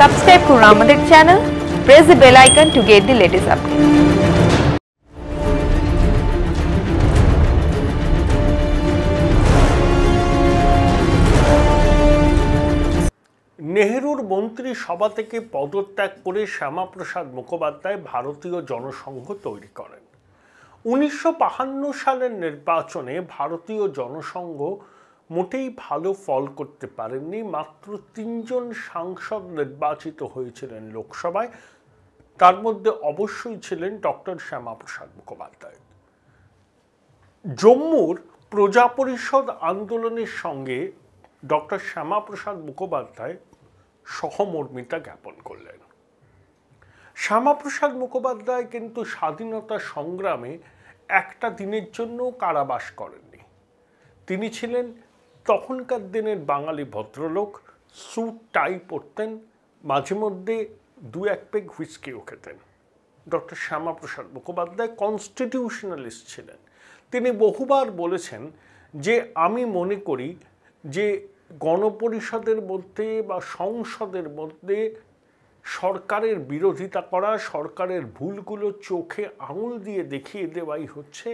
Subscribe করুন আমাদের channel, press the bell icon to get the latest update. নেহেরুর মন্ত্রিসভা থেকে পদত্যাগ করে শ্যামাপ্রসাদ মুখোপাধ্যায় ভারতীয় জনসংঘ তৈরি করেন। 1952 সালের নির্বাচনে ভারতীয় জনসংঘ মোটেই ভালো ফল করতে পারেননি। মাত্র 3 জন সাংসদ নির্বাচিত হয়েছিলেন লোকসভায়, তার মধ্যে অবশ্যই ছিলেন ডক্টর শ্যামাপ্রসাদ মুখোপাধ্যায়। জম্মুর প্রজা পরিষদ আন্দোলনের সঙ্গে ডক্টর শ্যামাপ্রসাদ মুখোপাধ্যায় সহমর্মিতা জ্ঞাপন করলেন। শ্যামাপ্রসাদ মুখোপাধ্যায় কিন্তু স্বাধীনতা সংগ্রামে একটা দিনের জন্য কারাবাস করেননি। তিনি ছিলেন তখনকার দিনের বাঙালি ভদ্রলোক, স্যুট টাই পরতেন, মাঝে মধ্যে 2-1 পেগ হুইস্কিও খেতেন। ডক্টর শ্যামাপ্রসাদ মুখোপাধ্যায় কনস্টিটিউশনালিস্ট ছিলেন। তিনি বহুবার বলেছেন যে আমি মনে করি যে গণপরিষদের মধ্যে বা সংসদের মধ্যে সরকারের বিরোধিতা করা, সরকারের ভুলগুলো চোখে আঙুল দিয়ে দেখিয়ে দেওয়াই হচ্ছে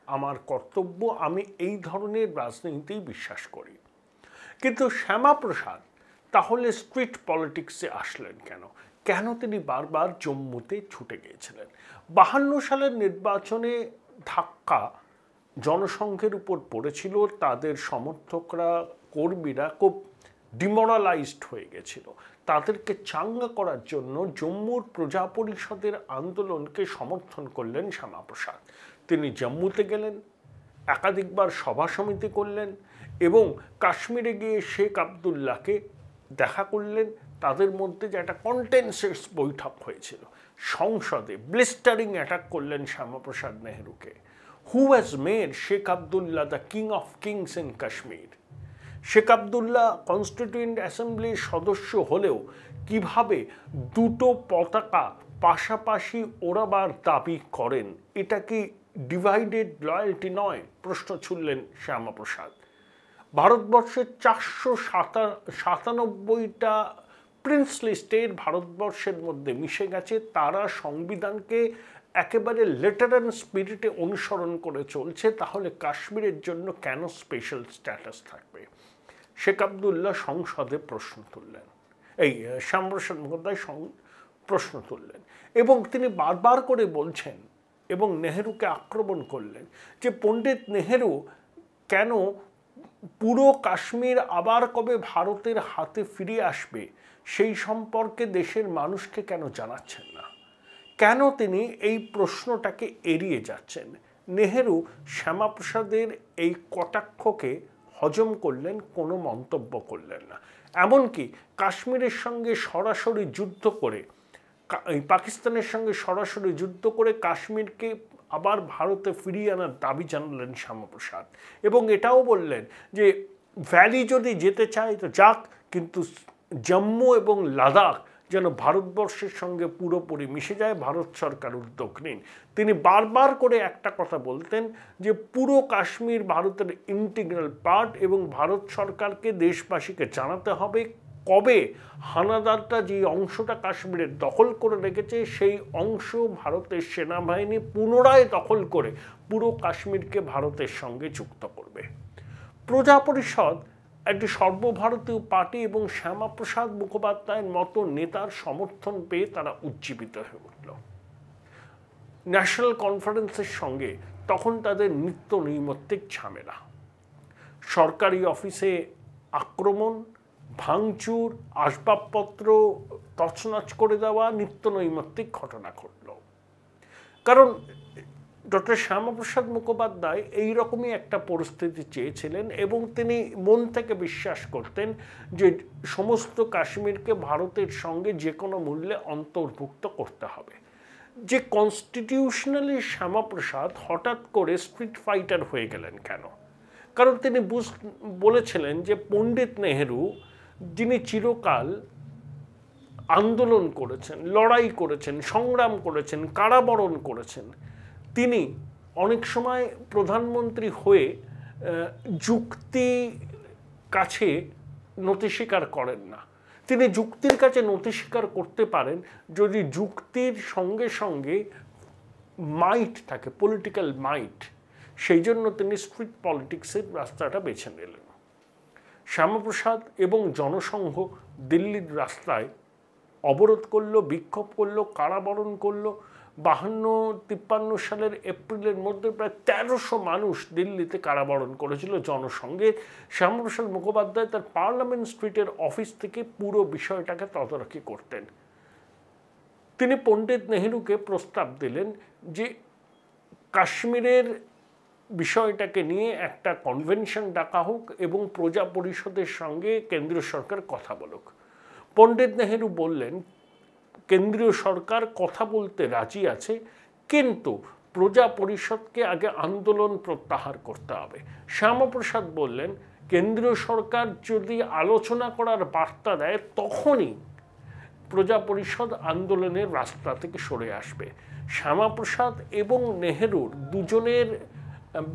আমার কর্তব্য। আমি এই ধরনের রাজনীতিতেই বিশ্বাস করি। কিন্তু শ্যামাপ্রসাদ তাহলে স্ট্রিট পলিটিক্সে আসলেন কেন? কেন তিনি বারবার জম্মুতে ছুটে গিয়েছিলেন? 52 সালের নির্বাচনে ধাক্কা জনসংঘের উপর পড়েছিল। তাদের সমর্থকরা, কর্মীরা খুব ডিমোরালাইজড হয়ে গেছিল। তাদেরকে চাঙ্গা করার জন্য জম্মুর প্রজা পরিষদের আন্দোলনকে সমর্থন করলেন শ্যামাপ্রসাদ। তিনি জম্মুতে গেলেন, একাধিকবার সভা সমিতি করলেন এবং কাশ্মীরে গিয়ে শেখ আবদুল্লাহকে দেখা করলেন। তাদের মধ্যে যে একটা কন্টেনসাস বৈঠক হয়েছিল, সংসদে ব্লিস্টারিং অ্যাটাক করলেন শ্যামাপ্রসাদ নেহরুকে। Who has made Sheikh Abdullah the king of kings in Kashmir? Sheikh Abdullah constituent অ্যাসেম্বলির সদস্য হলেও কিভাবে দুটো পতাকা পাশাপাশি ওড়াবার দাবি করেন? এটা কি ডিভাইডেড লয়্যালটি নয়? প্রশ্ন ছুড়লেন শ্যামাপ্রসাদ। ভারতবর্ষের 497টা প্রিন্সলি স্টেট ভারতবর্ষের মধ্যে মিশে গেছে। তারা সংবিধানকে একেবারে লেটারান স্পিরিটে অনুসরণ করে চলছে। তাহলে কাশ্মীরের জন্য কেন স্পেশাল স্ট্যাটাস থাকবে? শেখ আবদুল্লাহ সংসদে প্রশ্ন তুললেন, এই শ্যামাপ্রসাদ মুখোপাধ্যায় প্রশ্ন তুললেন এবং তিনি বারবার করে বলছেন এবং নেহেরুকে আক্রমণ করলেন যে পণ্ডিত নেহেরু কেন পুরো কাশ্মীর আবার কবে ভারতের হাতে ফিরে আসবে সেই সম্পর্কে দেশের মানুষকে কেন জানাচ্ছেন না? কেন তিনি এই প্রশ্নটাকে এড়িয়ে যাচ্ছেন? নেহেরু শ্যামাপ্রসাদের এই কটাক্ষকে হজম করলেন, কোনো মন্তব্য করলেন না। এমনকি কাশ্মীরের সঙ্গে সরাসরি যুদ্ধ করে, পাকিস্তানের সঙ্গে সরাসরি যুদ্ধ করে কাশ্মীরকে আবার ভারতে ফিরিয়ে আনার দাবি জানালেন শ্যামাপ্রসাদ এবং এটাও বললেন যে ভ্যালি যদি যেতে চায় তো যাক, কিন্তু জম্মু এবং লাদাখ যেন ভারতবর্ষের সঙ্গে পুরোপুরি মিশে যায়, ভারত সরকার উদ্যোগ নিন। তিনি বারবার করে একটা কথা বলতেন যে পুরো কাশ্মীর ভারতের ইন্টিগ্রাল পার্ট এবং ভারত সরকারকে, দেশবাসীকে জানাতে হবে কবে হানাদারটা যে অংশটা কাশ্মীরের দখল করে রেখেছে সেই অংশ ভারতের সেনাবাহিনী পুনরায় দখল করে পুরো কাশ্মীরকে ভারতের সঙ্গে যুক্ত করবে। প্রজা পরিষদ একটি সর্বভারতীয় পার্টি এবং শ্যামাপ্রসাদ মুখোপাধ্যায়ের মতো নেতার সমর্থন পেয়ে তারা উজ্জীবিত হয়ে উঠল। ন্যাশনাল কনফারেন্সের সঙ্গে তখন তাদের নিত্য নৈমিত্তিক ঝামেলা, সরকারি অফিসে আক্রমণ, ভাঙচুর, আসবাবপত্র তছনছ করে দেওয়া নিত্য নৈমিত্তিক ঘটনা ঘটল। কারণ ডক্টর শ্যামাপ্রসাদ মুখোপাধ্যায় এইরকমই একটা পরিস্থিতি চেয়েছিলেন এবং তিনি মন থেকে বিশ্বাস করতেন যে সমস্ত কাশ্মীরকে ভারতের সঙ্গে যে কোনো মূল্যে অন্তর্ভুক্ত করতে হবে। যে কনস্টিটিউশনালি শ্যামাপ্রসাদ হঠাৎ করে স্ট্রিট ফাইটার হয়ে গেলেন কেন? কারণ তিনি বলেছিলেন যে পণ্ডিত নেহেরু, যিনি চিরকাল আন্দোলন করেছেন, লড়াই করেছেন, সংগ্রাম করেছেন, কারাবরণ করেছেন, তিনি অনেক সময় প্রধানমন্ত্রী হয়ে যুক্তি কাছে নতি স্বীকার করেন না। তিনি যুক্তির কাছে নতি স্বীকার করতে পারেন যদি যুক্তির সঙ্গে সঙ্গে মাইট থাকে, পলিটিক্যাল মাইট। সেই জন্য তিনি স্ট্রিট পলিটিক্সের রাস্তাটা বেছে নিলেন। শ্যামাপ্রসাদ এবং জনসংঘ দিল্লির রাস্তায় অবরোধ করলো, বিক্ষোভ করলো, কারাবরণ করলো। 52-53 সালের এপ্রিলের মধ্যে প্রায় 1300 মানুষ দিল্লিতে কারাবরণ করেছিল জনসংঘে। শ্যামাপ্রসাদ মুখোপাধ্যায় তার পার্লামেন্ট স্ট্রিটের অফিস থেকে পুরো বিষয়টাকে তদারকি করতেন। তিনি পণ্ডিত নেহেরুকে প্রস্তাব দিলেন যে কাশ্মীরের বিষয়টাকে নিয়ে একটা কনভেনশন ডাকা হোক এবং প্রজা পরিষদের সঙ্গে কেন্দ্রীয় সরকার কথা বলুক। পণ্ডিত নেহেরু বললেন কেন্দ্রীয় সরকার কথা বলতে রাজি আছে, কিন্তু প্রজা পরিষদকে আগে আন্দোলন প্রত্যাহার করতে হবে। শ্যামাপ্রসাদ বললেন কেন্দ্রীয় সরকার যদি আলোচনা করার বার্তা দেয় তখনই প্রজা পরিষদ আন্দোলনের রাস্তা থেকে সরে আসবে। শ্যামাপ্রসাদ এবং নেহেরুর দুজনের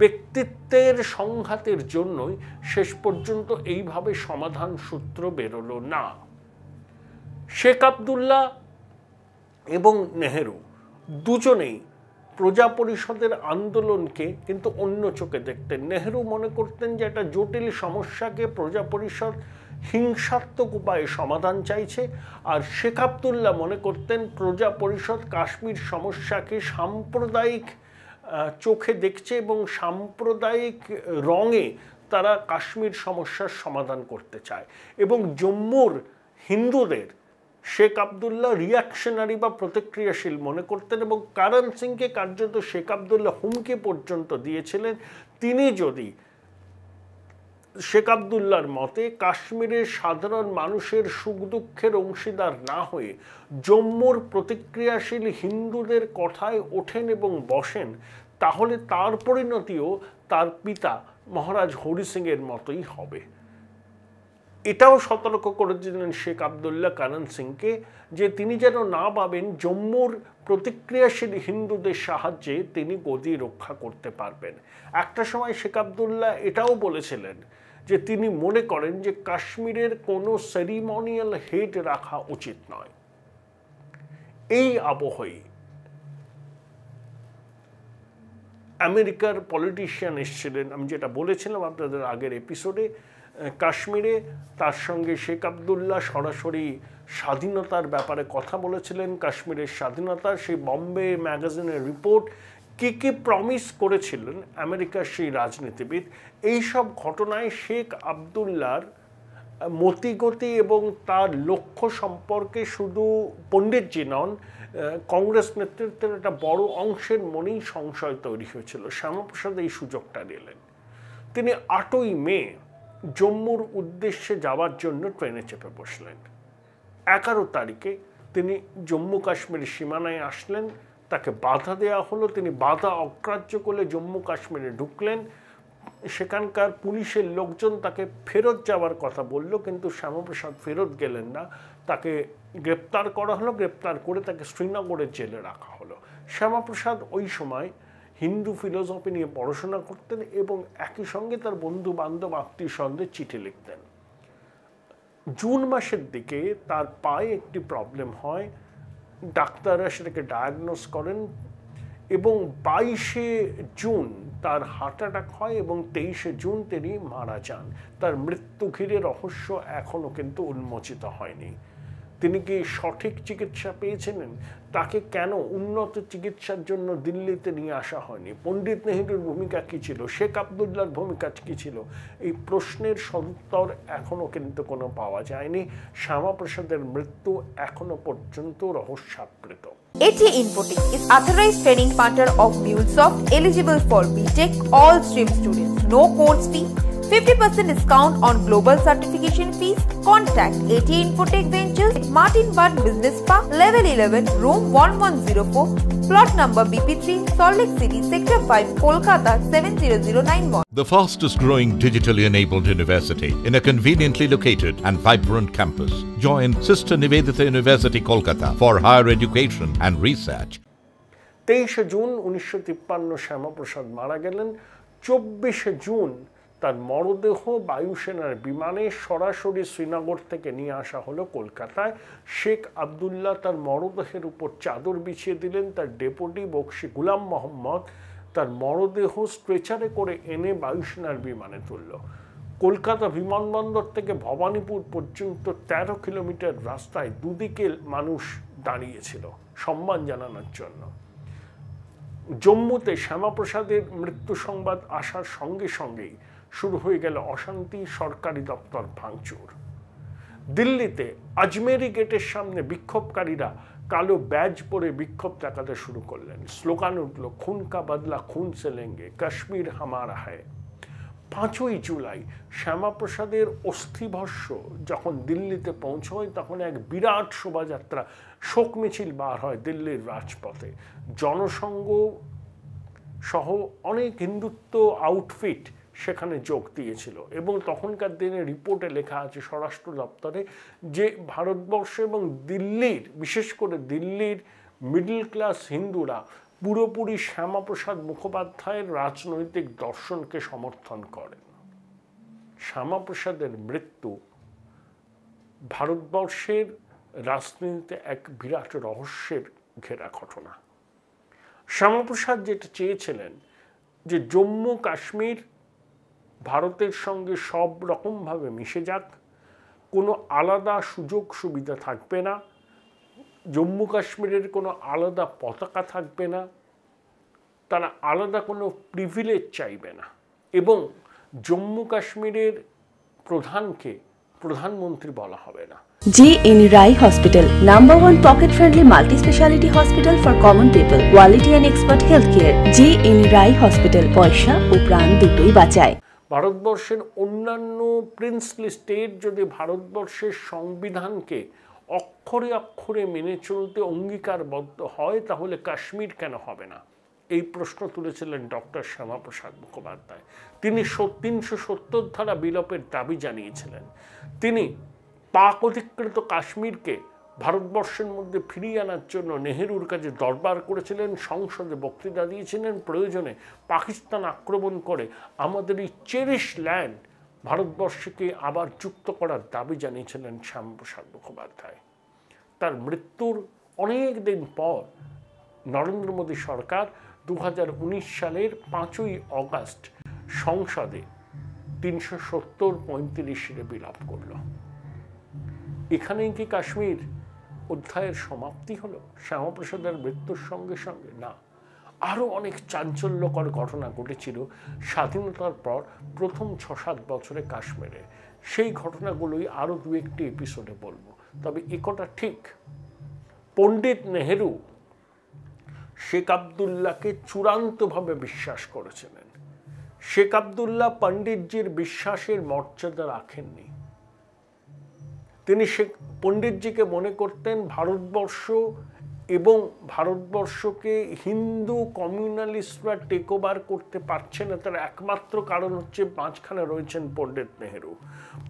ব্যক্তিত্বের সংঘাতের জন্যই শেষ পর্যন্ত এইভাবে সমাধান সূত্র বেরোলো না। শেখ আবদুল্লাহ এবং নেহেরু দুজনেই প্রজা পরিষদের আন্দোলনকে কিন্তু অন্য চোখে দেখতেন। নেহেরু মনে করতেন যে একটা জটিল সমস্যাকে প্রজা পরিষদ হিংসাত্মক উপায়ে সমাধান চাইছে, আর শেখ আবদুল্লাহ মনে করতেন প্রজা পরিষদ কাশ্মীর সমস্যাকে সাম্প্রদায়িক চোখে দেখছে এবং সাম্প্রদায়িক রঙে তারা কাশ্মীর সমস্যার সমাধান করতে চায়। এবং জম্মুর হিন্দুদের শেখ আবদুল্লাহ রিয়াকশনারি বা প্রতিক্রিয়াশীল মনে করতেন এবং করণ সিংকে কার্যত শেখ আবদুল্লাহ হুমকি পর্যন্ত দিয়েছিলেন তিনি যদি শেখ আবদুল্লাহর মতে কাশ্মীরের সাধারণ মানুষের সুখ দুঃখের অংশীদার না হয়ে জম্মুর প্রতিক্রিয়াশীল হিন্দুদের কথায় ওঠেন এবং বসেন, তাহলে তার পরিণতিও তার পিতা মহারাজ হরি সিংয়ের মতোই হবে। এটাও সতর্ক করে দিলেন শেখ আবদুল্লাহ করণ সিংকে যে তিনি যেন না ভাবেন জম্মুর প্রতিক্রিয়াশীল হিন্দুদের সাহায্যে তিনি গদি রক্ষা করতে পারবেন। একটা সময় শেখ আবদুল্লাহ এটাও বলেছিলেন যে তিনি মনে করেন যে কাশ্মীরের কোনো সেরিমনিয়াল হেড রাখা উচিত নয়। এই আবহেই আমেরিকার পলিটিশিয়ান এসেছিলেন, আমি যেটা বলেছিলাম আপনাদের আগের এপিসোডে, কাশ্মীরে। তার সঙ্গে শেখ আবদুল্লাহ সরাসরি স্বাধীনতার ব্যাপারে কথা বলেছিলেন, কাশ্মীরের স্বাধীনতা। সেই বম্বে ম্যাগাজিনের রিপোর্ট কী কী প্রমিস করেছিলেন আমেরিকার সেই রাজনীতিবিদ। এইসব ঘটনায় শেখ আবদুল্লাহর মতিগতি এবং তার লক্ষ্য সম্পর্কে শুধু পণ্ডিতজি নন, কংগ্রেস নেতৃত্বের একটা বড় অংশের মনেই সংশয় তৈরি হয়েছিল। শ্যামাপ্রসাদ এই সুযোগটা নিলেন। তিনি 8ই মে জম্মুর উদ্দেশ্যে যাওয়ার জন্য ট্রেনে চেপে বসলেন। 11 তারিখে তিনি জম্মু কাশ্মীরের সীমানায় আসলেন, তাকে বাধা দেওয়া হলো। তিনি বাধা অগ্রাহ্য করলে জম্মু কাশ্মীরে ঢুকলেন। সেখানকার পুলিশের লোকজন তাকে ফেরত যাওয়ার কথা বলল, কিন্তু শ্যামাপ্রসাদ ফেরত গেলেন না। তাকে গ্রেপ্তার করা হলো, গ্রেপ্তার করে তাকে শ্রীনগরের জেলে রাখা হলো। শ্যামাপ্রসাদ ওই সময় হিন্দু ফিলোসফি নিয়ে পড়াশোনা করতেন এবং একই সঙ্গে তার বন্ধু বান্ধব আত্মীয় স্বজনদের চিঠি লিখতেন। জুন মাসের দিকে তার পায়ে একটি প্রবলেম হয়, ডাক্তাররা সেটাকে ডায়াগনোস করেন এবং 22শে জুন তার হার্ট অ্যাটাক হয় এবং 23শে জুন তিনি মারা যান। তার মৃত্যু ঘিরে রহস্য এখনও কিন্তু উন্মোচিত হয়নি। তিনি কি সঠিক চিকিৎসা পেয়েছিলেন? তাকে কেন উন্নত চিকিৎসার জন্য দিল্লিতে নিয়ে আসা হয়নি? পণ্ডিত নেহেরুর ভূমিকা কী ছিল? শেখ আবদুল্লাহর ভূমিকা কী ছিল? এই প্রশ্নের সদুত্তর এখনও কিন্তু কোনো পাওয়া যায়নি। শ্যামাপ্রসাদের মৃত্যু এখনও পর্যন্ত রহস্যাবৃত। AT Infotech is authorized training partner of MuleSoft, eligible for BTech all stream students. No course fee, 50% discount on global certification fees. Contact AT Infotech Ventures, Martin Bud Business Park, Level 11, Room 1104, Plot number BP3, Salt Lake City, Sector 5, Kolkata 70091. The fastest growing digitally enabled university in a conveniently located and vibrant campus. Join Sister Nivedita University, Kolkata for higher education and research. 23শে June 1953 Shyamaprasad মারা গেলেন। 24শে June তার মরদেহ বায়ুসেনার বিমানে সরাসরি শ্রীনগর থেকে নিয়ে আসা হলো কলকাতায়। শেখ আবদুল্লাহ তার মরদেহের উপর চাদর বিছিয়ে দিলেন। তার ডেপুটি বক্সি গুলাম মোহাম্মদ তার মরদেহ স্ট্রেচারে করে এনে বায়ুসেনার বিমানে তুলল। কলকাতা বিমানবন্দর থেকে ভবানীপুর পর্যন্ত 13 কিলোমিটার রাস্তায় দুদিকে মানুষ দাঁড়িয়েছিল সম্মান জানানোর জন্য। জম্মুতে শ্যামাপ্রসাদের মৃত্যু সংবাদ আসার সঙ্গে সঙ্গেই শুরু হয়ে গেল অশান্তি, সরকারি দপ্তর ভাঙচুর। দিল্লিতে আজমেরি গেটের সামনে বিক্ষোভকারীরা কালো ব্যাজ পরে বিক্ষোভ দেখাতে শুরু করলেন। স্লোগান উঠল, খুন কা বদলা খুন সে লেঙ্গে, কাশ্মীর হামারা হ্যায়। 5ই জুলাই শ্যামাপ্রসাদের অস্থিভস্য যখন দিল্লিতে পৌঁছয় তখন এক বিরাট শোভাযাত্রা, শোক মিছিল বার হয় দিল্লির রাজপথে। জনসংঘ সহ অনেক হিন্দুত্ব আউটফিট সেখানে যোগ দিয়েছিল এবং তখনকার দিনে রিপোর্টে লেখা আছে স্বরাষ্ট্র দপ্তরে যে ভারতবর্ষ এবং দিল্লির, বিশেষ করে দিল্লির মিডল ক্লাস হিন্দুরা পুরোপুরি শ্যামাপ্রসাদ মুখোপাধ্যায়ের রাজনৈতিক দর্শনকে সমর্থন করেন। শ্যামাপ্রসাদের মৃত্যু ভারতবর্ষের রাজনীতিতে এক বিরাট রহস্যের ঘেরা ঘটনা। শ্যামাপ্রসাদ যেটা চেয়েছিলেন যে জম্মু কাশ্মীর ভারতের সঙ্গে সব রকমভাবে মিশে যাক, কোনো আলাদা সুযোগ সুবিধা থাকবে না, জম্মু কাশ্মীরের কোনো আলাদা পতাকা থাকবে না, তারা আলাদা কোনো প্রিভিলেজ চাইবে না এবং জম্মু কাশ্মীরের প্রধানকে প্রধানমন্ত্রী বলা হবে না। JN Rai Hospital, #1 pocket-friendly multi-speciality hospital for common people, quality and expert healthcare. JN Rai Hospital, পয়সা ও প্রাণ দুটোই বাঁচায়। ভারতবর্ষের অন্যান্য প্রিন্সলি স্টেট যদি ভারতবর্ষের সংবিধানকে অক্ষরে অক্ষরে মেনে চলতে অঙ্গীকারবদ্ধ হয় তাহলে কাশ্মীর কেন হবে না? এই প্রশ্ন তুলেছিলেন ডক্টর শ্যামাপ্রসাদ মুখোপাধ্যায়। তিনি 370 ধারা বিলোপের দাবি জানিয়েছিলেন। তিনি পাক অধিকৃত কাশ্মীরকে ভারতবর্ষের মধ্যে ফিরিয়ে আনার জন্য নেহেরুর কাছে দরবার করেছিলেন, সংসদে বক্তৃতা দিয়েছিলেন, প্রয়োজনে পাকিস্তান আক্রমণ করে আমাদের এই চেরিশ ল্যান্ড ভারতবর্ষকে আবার যুক্ত করার দাবি জানিয়েছিলেন শ্যামাপ্রসাদ মুখোপাধ্যায়। তার মৃত্যুর অনেক দিন পর নরেন্দ্র মোদী সরকার 2019 সালের 5ই অগাস্ট সংসদে 370-35 বিলাপ করল। এখানেই কি কাশ্মীর অধ্যায়ের সমাপ্তি হলো শ্যামাপ্রসাদের মৃত্যুর সঙ্গে সঙ্গে? না, আরও অনেক চাঞ্চল্যকর ঘটনা ঘটেছিল স্বাধীনতার পর প্রথম 6-7 বছরে কাশ্মীরে। সেই ঘটনাগুলোই আরও 2-1টি এপিসোডে বলবো। তবে একটা ঠিক, পণ্ডিত নেহেরু শেখ আবদুল্লাহকে চূড়ান্তভাবে বিশ্বাস করেছিলেন। শেখ আবদুল্লাহ পণ্ডিতজির বিশ্বাসের মর্যাদা রাখেননি। তিনি পণ্ডিতজিকে মনে করতেন ভারতবর্ষ এবং ভারতবর্ষকে হিন্দু কমিউনালিস্টরা টেক ওভার করতে পারছে না, তার একমাত্র কারণ হচ্ছে মাঝখানে রয়েছেন পণ্ডিত নেহেরু।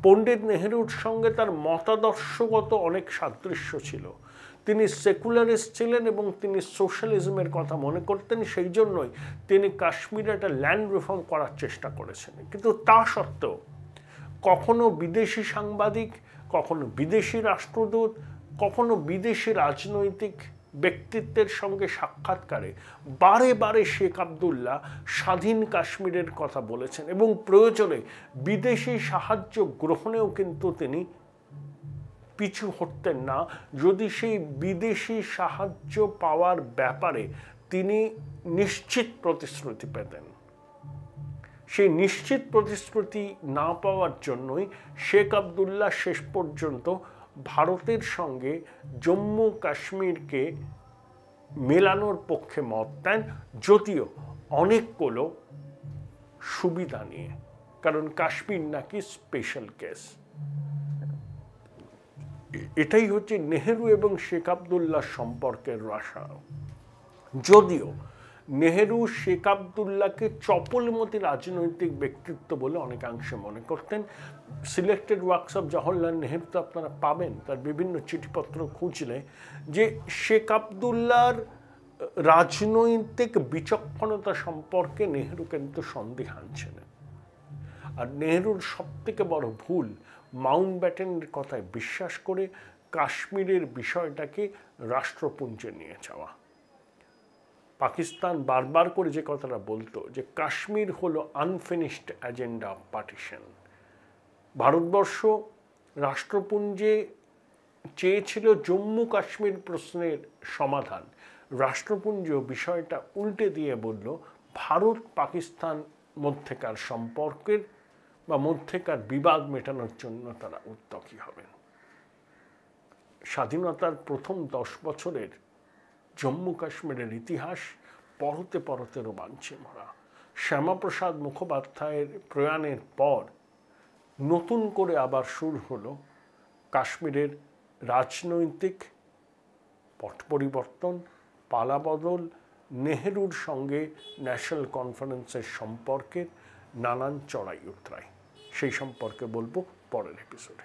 পণ্ডিত নেহেরুর সঙ্গে তার মতাদর্শগত অনেক সাদৃশ্য ছিল। তিনি সেকুলারিস্ট ছিলেন এবং তিনি সোশ্যালিজমের কথা মনে করতেন। সেই জন্যই তিনি কাশ্মীরে একটা ল্যান্ড রিফর্ম করার চেষ্টা করেছেন। কিন্তু তা সত্ত্বেও কখনো বিদেশি সাংবাদিক, কখনো বিদেশি রাষ্ট্রদূত, কখনো বিদেশি রাজনৈতিক ব্যক্তিত্বের সঙ্গে সাক্ষাৎকারে বারে বারে শেখ আবদুল্লাহ স্বাধীন কাশ্মীরের কথা বলেছেন এবং প্রয়োজনে বিদেশি সাহায্য গ্রহণেও কিন্তু তিনি পিছু হটতেন না, যদি সেই বিদেশি সাহায্য পাওয়ার ব্যাপারে তিনি নিশ্চিত প্রতিশ্রুতি পেতেন। সেই নিশ্চিত প্রতিশ্রুতি না পাওয়ার জন্যই শেখ আবদুল্লাহ শেষ পর্যন্ত ভারতের সঙ্গে জম্মু কাশ্মীরকে মেলানোর পক্ষে মত দেন, যদিও অনেকগুলো সুবিধা নিয়ে, কারণ কাশ্মীর নাকি স্পেশাল কেস। এটাই হচ্ছে নেহেরু এবং শেখ আবদুল্লাহ সম্পর্কের রসায়ন। যদিও নেহেরু শেখ আবদুল্লাহকে চপলমতি রাজনৈতিক ব্যক্তিত্ব বলে অনেকাংশে মনে করতেন। সিলেক্টেড ওয়ার্কস অফ জওহরলাল নেহেরুতে আপনারা পাবেন তার বিভিন্ন চিঠিপত্র খুঁজলে যে শেখ আবদুল্লাহর রাজনৈতিক বিচক্ষণতা সম্পর্কে নেহেরু কিন্তু সন্দিহান ছিলেন। আর নেহরুর সবথেকে বড় ভুল মাউন্টব্যাটেনের কথায় বিশ্বাস করে কাশ্মীরের বিষয়টাকে রাষ্ট্রপুঞ্জে নিয়ে যাওয়া। পাকিস্তান বারবার করে যে কথাটা বলতো যে কাশ্মীর হলো unfinished agenda of partition, Bharatvarsha রাষ্ট্রপুঞ্জে চেয়েছিল জম্মু কাশ্মীর প্রশ্নের সমাধান, রাষ্ট্রপুঞ্জ বিষয়টা উল্টে দিয়ে বলল ভারত পাকিস্তান মধ্যেকার সম্পর্কের বা মধ্যেকার বিবাদ মেটানোর জন্য তারা উদ্যোগী হবেন। স্বাধীনতার প্রথম 10 বছরের জম্মু কাশ্মীরের ইতিহাস পরতে পরতে রোমাঞ্চে ভরা। শ্যামাপ্রসাদ মুখোপাধ্যায়ের প্রয়াণের পর নতুন করে আবার শুরু হলো কাশ্মীরের রাজনৈতিক পট পরিবর্তন, পালাবদল, নেহরুর সঙ্গে ন্যাশনাল কনফারেন্সের সম্পর্কের নানান চড়াই উতরাই। সেই সম্পর্কে বলবো পরের এপিসোডে।